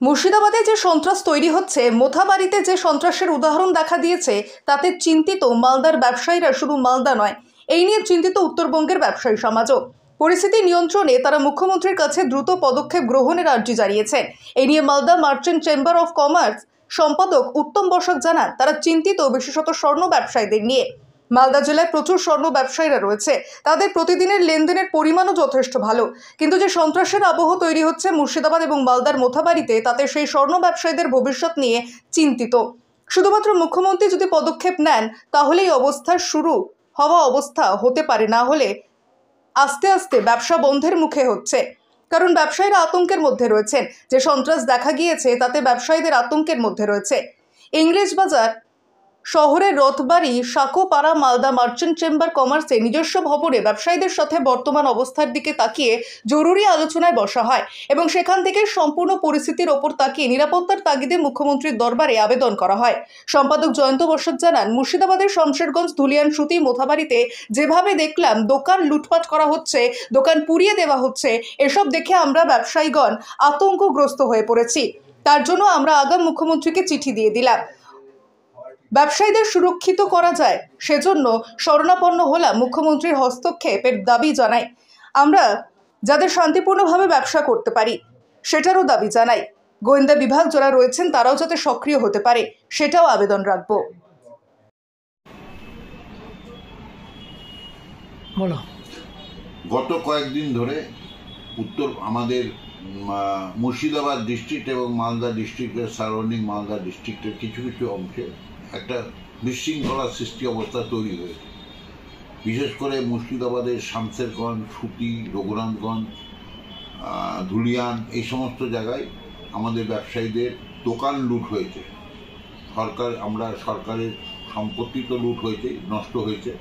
মুর্শিদাবাদে যে সন্ত্রাস তৈরি হচ্ছে, মোথাবাড়িতে যে সন্ত্রাসের উদাহরণ দেখা দিয়েছে, তাতে চিন্তিত মালদার ব্যবসায়ীরা। শুধু মালদা নয়, এই নিয়ে চিন্তিত উত্তরবঙ্গের ব্যবসায়ী সমাজও। পরিস্থিতি নিয়ন্ত্রণে তারা মুখ্যমন্ত্রীর কাছে দ্রুত পদক্ষেপ গ্রহণের আর্জি জানিয়েছেন। এই নিয়ে Malda merchant chamber of commerce সম্পাদক উত্তম বসাক জানান, তারা চিন্তিত বিশেষত স্বর্ণ ব্যবসায়ীদের নিয়ে। মালদা জেলায় প্রচুর স্বর্ণ ব্যবসায়ীরা রয়েছে, তাদের প্রতিদিনের লেনদেনের পরিমাণও যথেষ্ট ভালো, কিন্তু যে সন্ত্রাসের আবহ তৈরি হচ্ছে মুর্শিদাবাদ এবং মালদার মোথাবাড়িতে, তাতে সেই স্বর্ণ ব্যবসায়ীদের ভবিষ্যৎ নিয়ে চিন্তিত। শুধুমাত্র মুখ্যমন্ত্রী যদি পদক্ষেপ নেন, তাহলেই অবস্থার শুরু হওয়া অবস্থা হতে পারে, না হলে আস্তে আস্তে ব্যবসা বন্ধের মুখে হচ্ছে। কারণ ব্যবসায়ীরা আতঙ্কের মধ্যে রয়েছেন। যে সন্ত্রাস দেখা গিয়েছে তাতে ব্যবসায়ীদের আতঙ্কের মধ্যে রয়েছে। ইংরেজবাজার শহরের রথবাড়ি সাকোপাড়া মালদা মার্চেন্ট চেম্বার কমার্সে নিজস্ব ভবনে ব্যবসায়ীদের সাথে বর্তমান অবস্থার দিকে তাকিয়ে জরুরি আলোচনায় বসা হয় এবং সেখান থেকে সম্পূর্ণ পরিস্থিতির ওপর তাকিয়ে নিরাপত্তার তাগিদে মুখ্যমন্ত্রীর দরবারে আবেদন করা হয়। সম্পাদক জয়ন্ত বসাক জানান, মুর্শিদাবাদের শমশেরগঞ্জ, ধুলিয়ান, সুতি, মোথাবাড়িতে যেভাবে দেখলাম দোকান লুটপাট করা হচ্ছে, দোকান পুড়িয়ে দেওয়া হচ্ছে, এসব দেখে আমরা ব্যবসায়ীগণ আতঙ্কগ্রস্ত হয়ে পড়েছি। তার জন্য আমরা আগাম মুখ্যমন্ত্রীকে চিঠি দিয়ে দিলাম। ব্যবসায়ীদের সুরক্ষিত করা যায়, সেজন্য শরণাপন্ন হলাম মুখ্যমন্ত্রীর হস্তক্ষেপের দাবি জানাই। আমরা যাদের শান্তিপূর্ণভাবে ব্যবসা করতে পারি সেটারও দাবি জানাই। গোয়েন্দা বিভাগ যারা রয়েছেন তারাও যাতে সক্রিয় হতে পারে সেটাও আবেদন রাখবো। গত কয়েকদিন ধরে আমাদের মুর্শিদাবাদ ডিস্ট্রিক্ট এবং মালদা ডিস্ট্রিক্টের সারাউন্ডিং মালদা ডিস্ট্রিক্টের কিছু কিছু অংশে একটা বিশৃঙ্খলার সৃষ্টি অবস্থা তৈরি হয়েছে। বিশেষ করে মুর্শিদাবাদের শামশেরগঞ্জ, সুতি, রঘুনাথগঞ্জ, ধুলিয়ান, এই সমস্ত জায়গায় আমাদের ব্যবসায়ীদের দোকান লুট হয়েছে। সরকারের সম্পত্তি তো লুট হয়েছে, নষ্ট হয়েছে,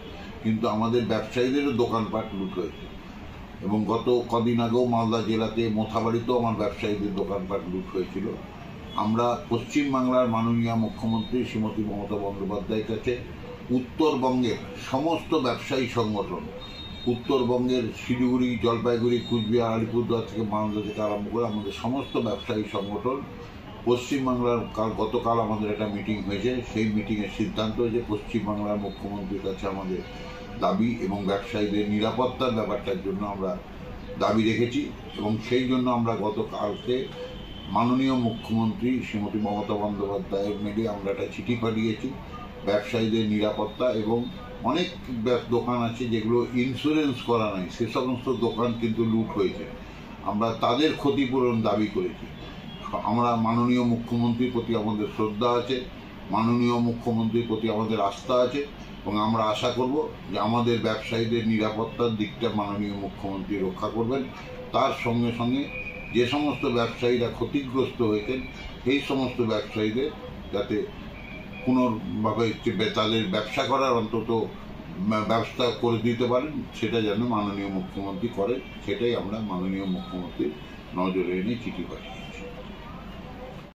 কিন্তু আমাদের ব্যবসায়ীদেরও দোকানপাট লুট হয়েছে। এবং গত কদিন আগেও মালদা জেলাতে মোথাবাড়িতেও আমার ব্যবসায়ীদের দোকানপাট লুট হয়েছিল। আমরা পশ্চিমবাংলার মাননীয় মুখ্যমন্ত্রী শ্রীমতী মমতা বন্দ্যোপাধ্যায়ের কাছে উত্তরবঙ্গের সমস্ত ব্যবসায়ী সংগঠন, উত্তরবঙ্গের শিলিগুড়ি, জলপাইগুড়ি, কুচবিহার, আলিপুরদুয়ার থেকে মালদা থেকে আরম্ভ করে আমাদের সমস্ত ব্যবসায়ী সংগঠন পশ্চিমবাংলার গতকাল আমাদের একটা মিটিং হয়েছে। সেই মিটিংয়ের সিদ্ধান্ত হয়েছে পশ্চিমবাংলার মুখ্যমন্ত্রীর কাছে আমাদের দাবি এবং ব্যবসায়ীদের নিরাপত্তার ব্যাপারটার জন্য আমরা দাবি রেখেছি। এবং সেই জন্য আমরা গতকালকে মাননীয় মুখ্যমন্ত্রী শ্রীমতী মমতা বন্দ্যোপাধ্যায়ের মেলে আমরা একটা চিঠি পাঠিয়েছি। ব্যবসায়ীদের নিরাপত্তা এবং অনেক দোকান আছে যেগুলো ইন্স্যুরেন্স করা নাই, সে সমস্ত দোকান কিন্তু লুট হয়েছে, আমরা তাদের ক্ষতিপূরণ দাবি করেছি। আমরা মাননীয় মুখ্যমন্ত্রীর প্রতি আমাদের শ্রদ্ধা আছে, মাননীয় মুখ্যমন্ত্রীর প্রতি আমাদের আস্থা আছে এবং আমরা আশা করব যে আমাদের ব্যবসায়ীদের নিরাপত্তার দিকটা মাননীয় মুখ্যমন্ত্রী রক্ষা করবেন। তার সঙ্গে সঙ্গে যে সমস্ত ব্যবসায়ীরা ক্ষতিগ্রস্ত হয়েছেন সেই সমস্ত ব্যবসায়ীদের যাতে পুনর্ভাবে তাদের ব্যবসা করার অন্তত ব্যবস্থা করে দিতে পারেন, সেটা যেন মাননীয় মুখ্যমন্ত্রী করে, সেটাই আমরা মাননীয় মুখ্যমন্ত্রীর নজরে এনে চিঠি পাঠাই।